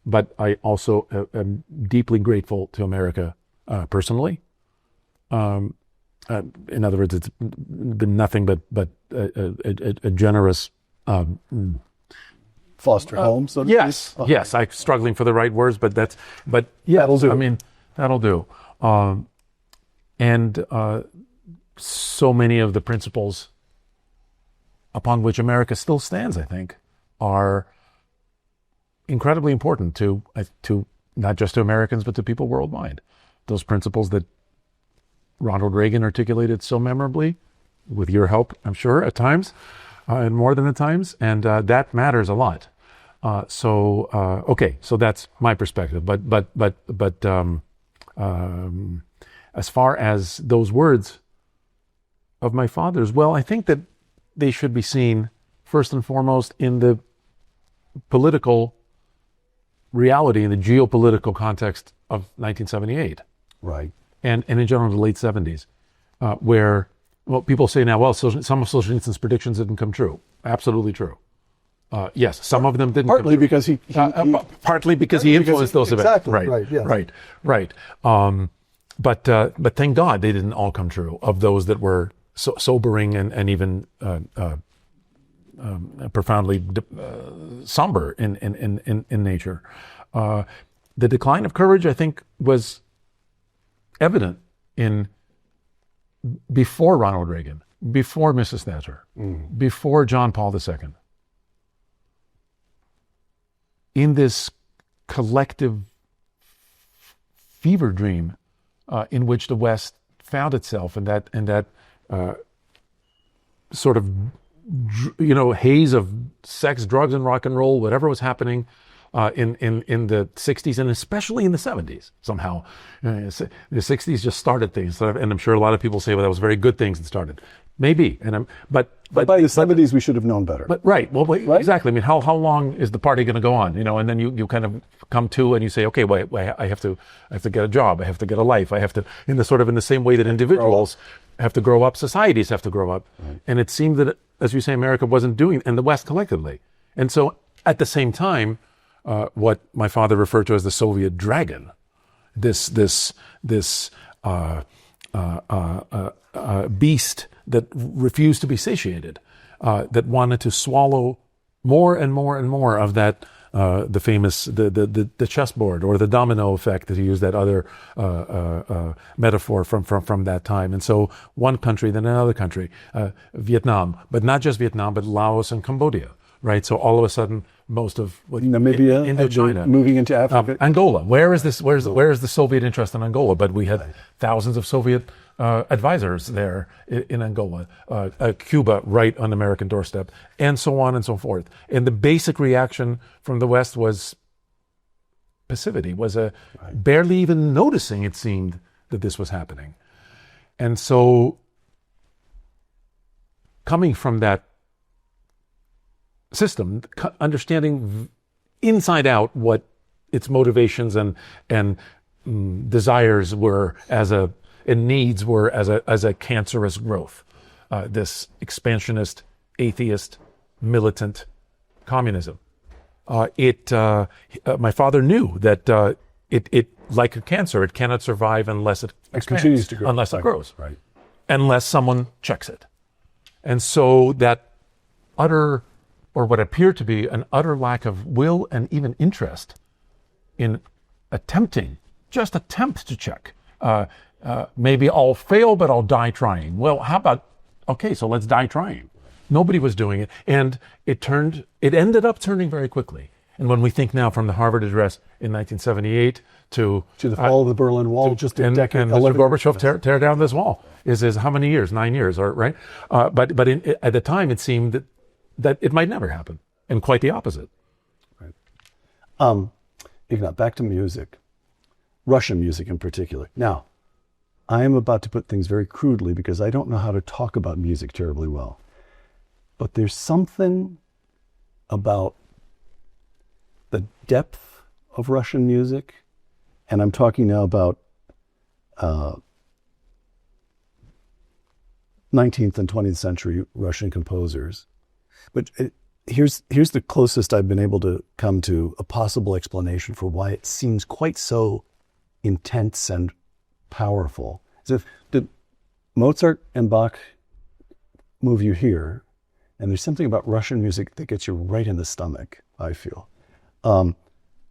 But I also am deeply grateful to America personally. In other words, it's been nothing but a generous foster home, so to yes, speak? Yes. I'm struggling for the right words, but Yeah, that'll do. I mean, that'll do. And so many of the principles upon which America still stands, I think, are incredibly important to not just to Americans, but to people worldwide. Those principles that Ronald Reagan articulated so memorably, with your help, I'm sure, at times, and more than at times, and that matters a lot. Okay, so that's my perspective. But as far as those words of my father's, well, I think that they should be seen first and foremost in the political reality, in the geopolitical context of 1978. Right. And in general, the late 70s, where, well, people say now, well, some of Solzhenitsyn's predictions didn't come true. Absolutely true. Yes, some of them didn't. Partly because he partly because he influenced those events. Exactly. Right. Yes. Right. But thank God they didn't all come true. Of those that were sobering and even profoundly somber in nature. The decline of courage, I think, was evident before Ronald Reagan, before Mrs. Thatcher, before John Paul II. In this collective fever dream in which the West found itself, and that sort of haze of sex, drugs, and rock and roll, whatever was happening in the 60s and especially in the 70s somehow. The 60s just started things, and I'm sure a lot of people say, well, that was very good things that started. Maybe, but by the 70s we should have known better. But right, well, right? Exactly. I mean, how long is the party going to go on? And then you kind of come to and you say, okay, wait, I have to get a job, I have to get a life, I have to in the same way that individuals have to grow up, societies have to grow up, and it seemed that, as you say, America wasn't doing, and the West collectively, and so at the same time, what my father referred to as the Soviet dragon, this beast that refused to be satiated, that wanted to swallow more and more and more of that, the famous the chessboard or the domino effect, that he used, that other metaphor from that time. And so one country, then another country, Vietnam, but not just Vietnam, but Laos and Cambodia, right? So all of a sudden, most of Namibia, Indochina, moving into Africa. Angola. Where is the Soviet interest in Angola? But we had thousands of Soviet advisors there in Angola, Cuba right on the American doorstep, and so on and so forth. And the basic reaction from the West was passivity, was barely even noticing, it seemed, that this was happening. And so coming from that system, understanding inside out what its motivations and desires were and needs were as a cancerous growth, this expansionist, atheist, militant communism. My father knew that it like a cancer, it cannot survive unless it expands, continues to grow, unless it grows, right? Unless someone checks it. And so that utter, or what appeared to be an utter lack of will and even interest in just attempt to check. Maybe I'll fail, but I'll die trying. Well, how about, okay, so let's die trying. Nobody was doing it. And it ended up turning very quickly. And when we think now from the Harvard address in 1978 to the fall of the Berlin Wall, just a decade. And Mr. Gorbachev tear down this wall is how many years? 9 years, right? But at the time, it seemed that it might never happen, and quite the opposite. Right. Ignat, back to music, Russian music in particular. Now, I am about to put things very crudely because I don't know how to talk about music terribly well. But there's something about the depth of Russian music, and I'm talking now about 19th and 20th century Russian composers. But here's the closest I've been able to come to a possible explanation for why it seems quite so intense and powerful. As if did Mozart and Bach move you here, and there's something about Russian music that gets you right in the stomach, I feel.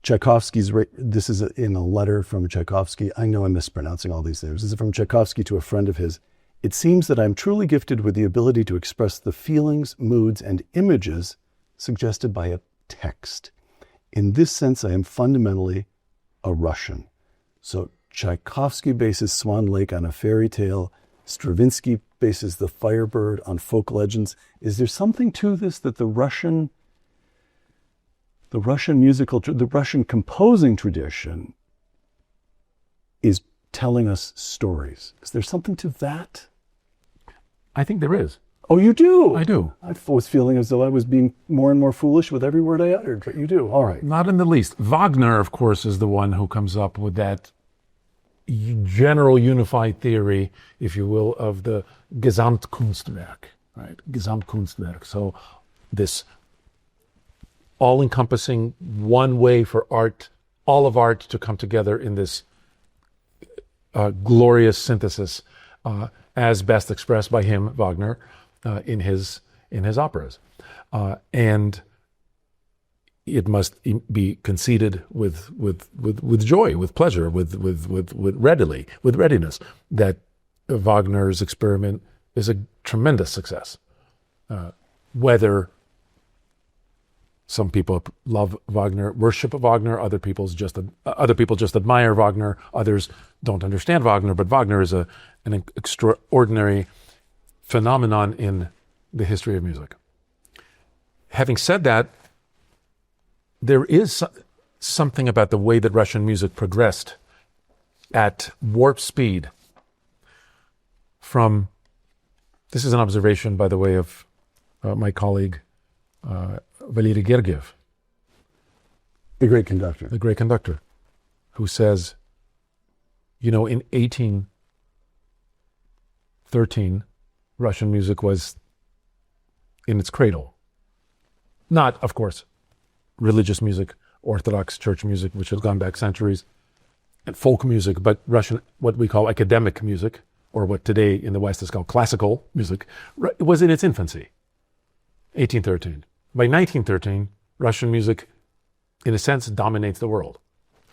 Tchaikovsky's, this is in a letter from Tchaikovsky. I know I'm mispronouncing all these names. This is from Tchaikovsky to a friend of his. It seems that I'm truly gifted with the ability to express the feelings, moods, and images suggested by a text. In this sense, I am fundamentally a Russian. So Tchaikovsky bases Swan Lake on a fairy tale. Stravinsky bases The Firebird on folk legends. Is there something to this that the Russian composing tradition is telling us stories? Is there something to that? I think there is. Oh, you do? I do. I was feeling as though I was being more and more foolish with every word I uttered, but you do. All right. Not in the least. Wagner, of course, is the one who comes up with that general unified theory, if you will, of the Gesamtkunstwerk, right? Gesamtkunstwerk. So this all-encompassing one way for art, all of art to come together in this glorious synthesis, as best expressed by him, Wagner, in his operas, and it must be conceded with joy, with pleasure, with readiness that Wagner's experiment is a tremendous success. Whether some people love Wagner, worship Wagner, other people just admire Wagner, others don't understand Wagner, but Wagner is an extraordinary phenomenon in the history of music. Having said that, there is something about the way that Russian music progressed at warp speed from, this is an observation, by the way, of my colleague, Valery Gergiev. The great conductor. The great conductor, who says, in 1813, Russian music was in its cradle. Not, of course, religious music, Orthodox church music, which has gone back centuries, and folk music, but Russian, what we call academic music, or what today in the West is called classical music, was in its infancy, 1813. By 1913, Russian music, in a sense, dominates the world.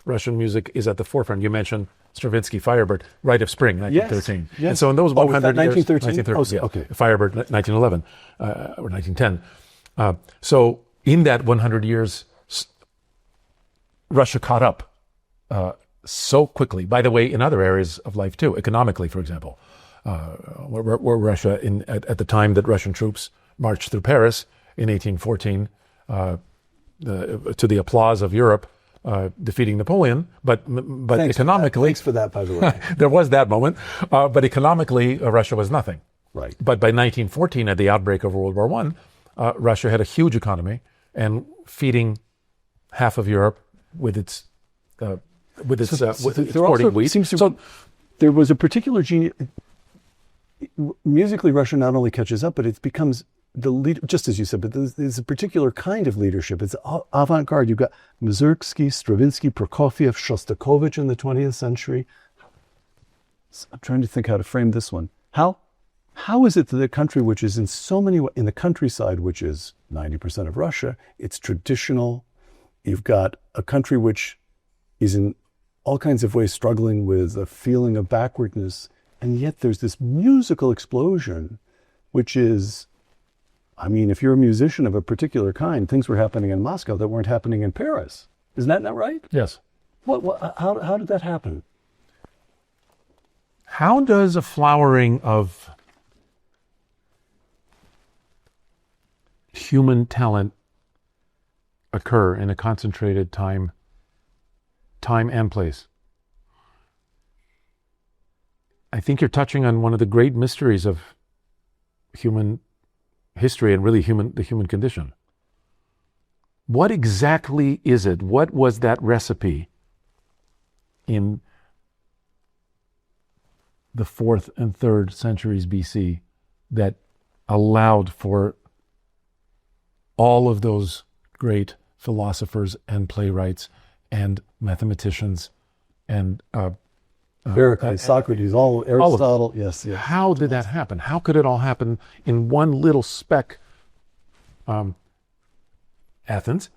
Russian music is at the forefront. You mentioned Stravinsky, Firebird, Rite of Spring, 1913. Yes. And so in those 100 years... 1913? Oh, yeah. Okay. Firebird, 1911, or 1910. So in that 100 years, Russia caught up so quickly. By the way, in other areas of life too, economically, for example, where Russia, at the time that Russian troops marched through Paris in 1814, to the applause of Europe, defeating Napoleon, but economically, thanks for that, by the way. there was that moment, but economically, Russia was nothing. Right. But by 1914, at the outbreak of World War I, Russia had a huge economy and feeding half of Europe with its exporting wheat. There was a particular genius. Musically, Russia not only catches up, but it becomes the lead, just as you said, but there's a particular kind of leadership. It's avant-garde. You've got Mussorgsky, Stravinsky, Prokofiev, Shostakovich in the 20th century. I'm trying to think how to frame this one. How is it that a country which is in so many, in the countryside, which is 90% of Russia, it's traditional. You've got a country which is in all kinds of ways struggling with a feeling of backwardness, and yet there's this musical explosion, which is, I mean, if you're a musician of a particular kind, things were happening in Moscow that weren't happening in Paris. Isn't that not right? Yes. How did that happen? How does a flowering of human talent occur in a concentrated time and place? I think you're touching on one of the great mysteries of human history and really the human condition. What exactly is it? What was that recipe in the 4th and 3rd centuries BC that allowed for all of those great philosophers and playwrights and mathematicians and Pericles, Socrates, Aristotle, yes. How did that happen? How could it all happen in one little speck? Athens,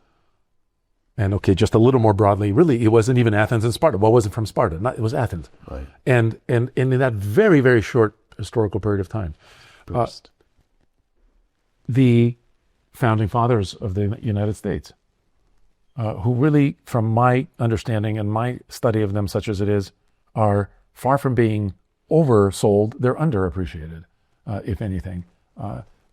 and okay, just a little more broadly, really, it wasn't even Athens and Sparta. What was it from Sparta? It was Athens. Right. And in that very, very short historical period of time, the founding fathers of the United States, who really, from my understanding and my study of them, such as it is, are far from being oversold. They're underappreciated, if anything.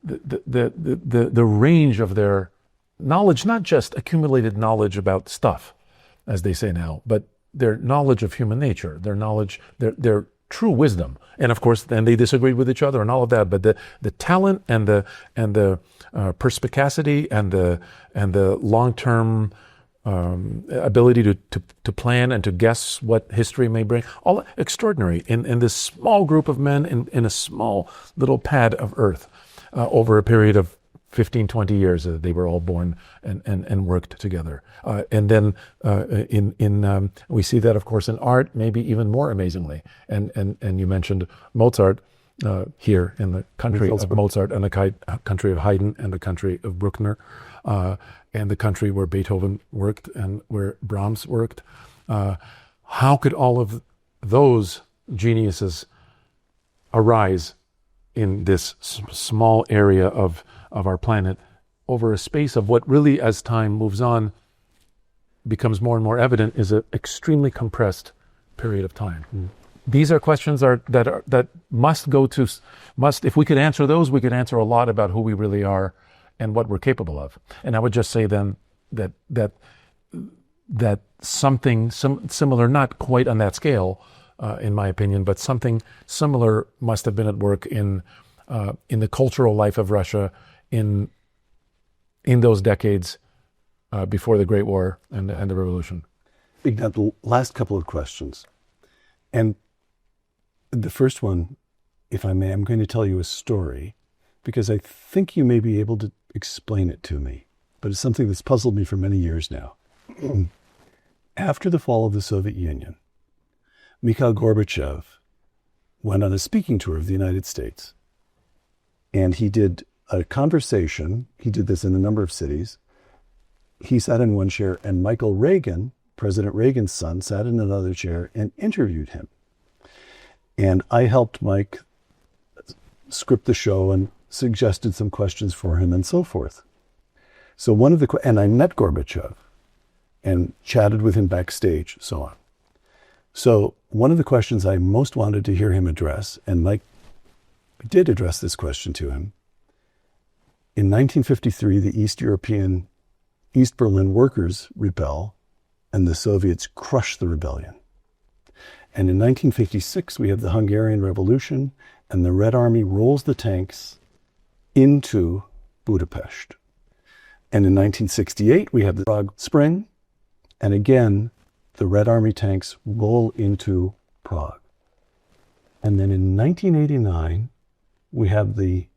The range of their knowledge, not just accumulated knowledge about stuff, as they say now, but their knowledge of human nature, their knowledge, their true wisdom, and of course, then they disagreed with each other and all of that. But the talent and the perspicacity and the long-term ability to plan and to guess what history may bring, all extraordinary in this small group of men in a small little pad of earth over a period of 15, 20 years. They were all born and worked together. And then we see that, of course, in art, maybe even more amazingly. And you mentioned Mozart here in the country of Mozart and the country of Haydn and the country of Bruckner. And the country where Beethoven worked and where Brahms worked. How could all of those geniuses arise in this small area of our planet over a space of what really, as time moves on, becomes more and more evident, is an extremely compressed period of time? Mm. These are questions that must, if we could answer those, we could answer a lot about who we really are and what we're capable of. And I would just say then that something similar, not quite on that scale, in my opinion, but something similar must have been at work in the cultural life of Russia in those decades before the Great War and the Revolution. Ignat, the last couple of questions. And the first one, if I may, I'm going to tell you a story because I think you may be able to explain it to me, but it's something that's puzzled me for many years now. After the fall of the Soviet Union, Mikhail Gorbachev went on a speaking tour of the United States, and he did a conversation. He did this in a number of cities. He sat in one chair, and Michael Reagan, President Reagan's son, sat in another chair and interviewed him. And I helped Mike script the show and suggested some questions for him and so forth. So and I met Gorbachev and chatted with him backstage, so on. So one of the questions I most wanted to hear him address, and Mike did address this question to him, in 1953, the East Berlin workers rebel, and the Soviets crush the rebellion. And in 1956, we have the Hungarian Revolution, and the Red Army rolls the tanks into Budapest. And in 1968, we have the Prague Spring, and again, the Red Army tanks roll into Prague. And then in 1989, we have the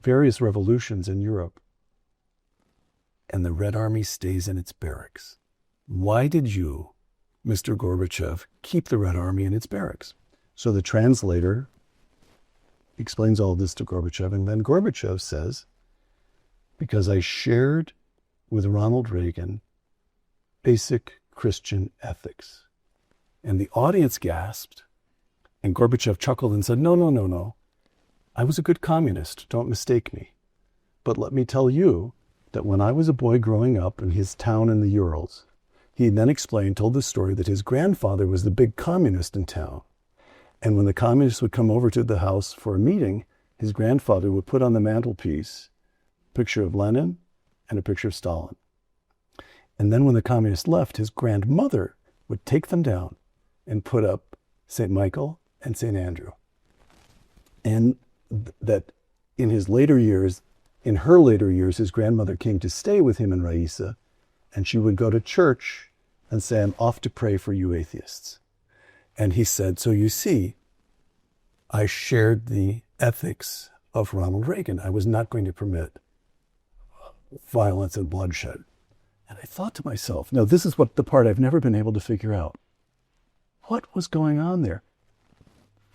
various revolutions in Europe, and the Red Army stays in its barracks. Why did you, Mr. Gorbachev, keep the Red Army in its barracks? So the translator explains all this to Gorbachev, and then Gorbachev says, because I shared with Ronald Reagan basic Christian ethics. And the audience gasped, and Gorbachev chuckled and said, no. I was a good communist, don't mistake me. But let me tell you that when I was a boy growing up in his town in the Urals, he then told the story that his grandfather was the big communist in town. And when the communists would come over to the house for a meeting, his grandfather would put on the mantelpiece a picture of Lenin and a picture of Stalin. And then when the communists left, his grandmother would take them down and put up St. Michael and St. Andrew. And that in her later years, his grandmother came to stay with him in Raisa, and she would go to church and say, I'm off to pray for you atheists. And he said, so you see, I shared the ethics of Ronald Reagan. I was not going to permit violence and bloodshed. And I thought to myself, now this is the part I've never been able to figure out. What was going on there?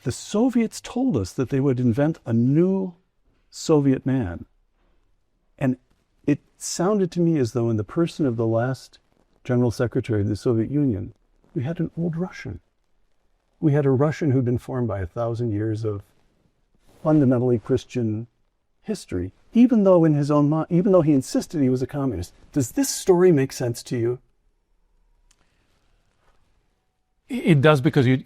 The Soviets told us that they would invent a new Soviet man. And it sounded to me as though in the person of the last General Secretary of the Soviet Union, we had an old Russian. We had a Russian who'd been formed by 1,000 years of fundamentally Christian history, even though in his own mind, even though he insisted he was a communist. Does this story make sense to you? It does because you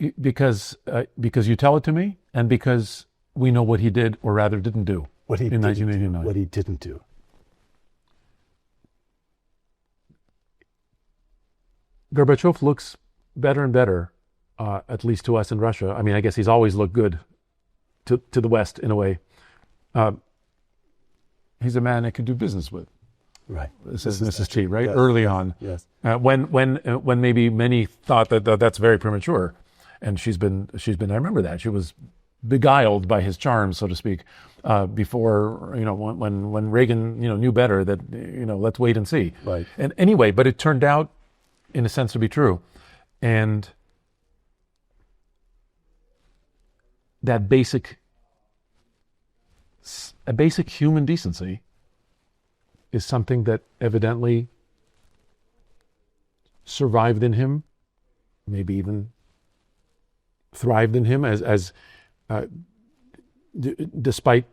tell it to me, and because we know what he did, or rather didn't do, in 1989. What he didn't do. Gorbachev looks better and better, at least to us in Russia. I mean, I guess he's always looked good to the West in a way. He's a man I could do business with. Right. Says Mrs. T, right? Yes, Early yes, on. Yes. When maybe many thought that that's very premature. And she's been, I remember that. She was beguiled by his charms, so to speak, before, when Reagan, knew better that, let's wait and see. Right. And anyway, but it turned out, in a sense, to be true. And that basic human decency is something that evidently survived in him, maybe even thrived in him, despite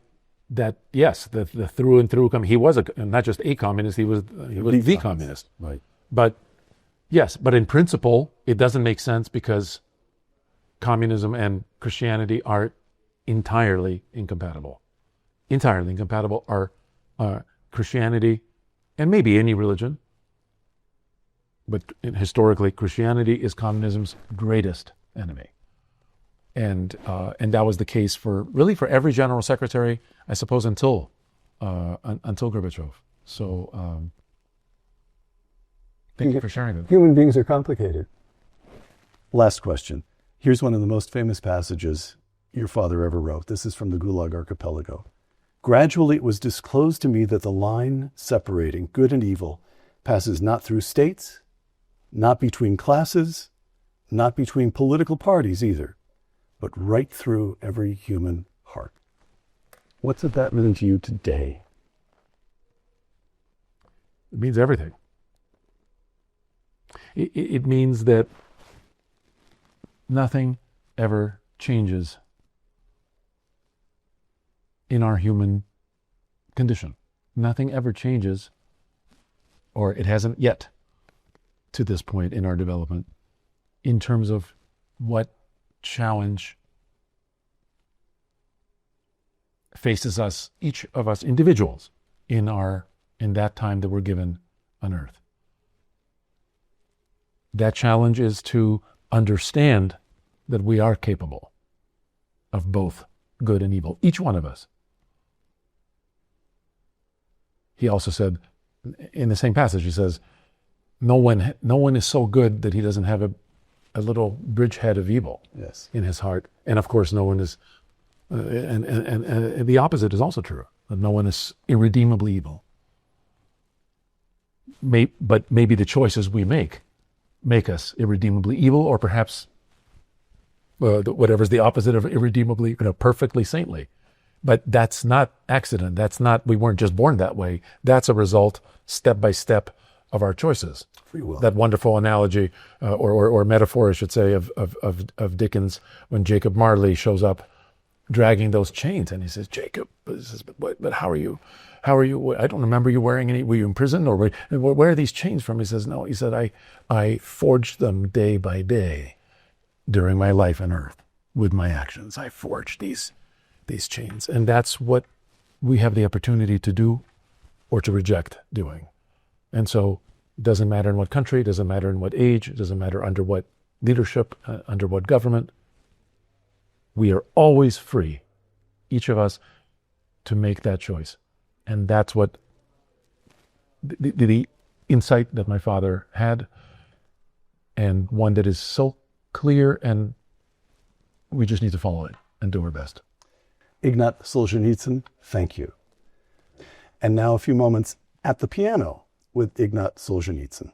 that. Yes, the through and through he was not just a communist; he was the communist. Right. But yes, but in principle, it doesn't make sense because communism and Christianity are entirely incompatible. Entirely incompatible are Christianity, and maybe any religion, but historically, Christianity is communism's greatest enemy, and that was the case for every general secretary, I suppose, until Gorbachev. So, thank you for sharing that. Human beings are complicated. Last question. Here's one of the most famous passages your father ever wrote. This is from the Gulag Archipelago. Gradually, it was disclosed to me that the line separating good and evil passes not through states, not between classes, not between political parties either, but right through every human heart. What's that mean to you today? It means everything. It means that nothing ever changes in our human condition. Nothing ever changes or it hasn't yet to this point in our development, in terms of what challenge faces us, each of us individuals, in that time that we're given on earth. That challenge is to understand that we are capable of both good and evil, each one of us. He also said, in the same passage, he says, no one is so good that he doesn't have a little bridgehead of evil in his heart. And of course, no one is, and the opposite is also true, that no one is irredeemably evil. But maybe the choices we make us irredeemably evil, or perhaps whatever's the opposite of irredeemably, perfectly saintly. But that's not accident. We weren't just born that way. That's a result, step by step, of our choices. Free will. That wonderful analogy, or metaphor, I should say, of Dickens, when Jacob Marley shows up dragging those chains, and he says, "Jacob," but how are you? I don't remember you wearing any. Were you in prison, or where are these chains from? He says, "No." He said, "I forged them day by day during my life on earth with my actions. I forged these chains," and that's what we have the opportunity to do, or to reject doing. And so, it doesn't matter in what country, it doesn't matter in what age, it doesn't matter under what leadership, under what government. We are always free, each of us, to make that choice. And that's what the insight that my father had, and one that is so clear, and we just need to follow it and do our best. Ignat Solzhenitsyn, thank you. And now a few moments at the piano with Ignat Solzhenitsyn.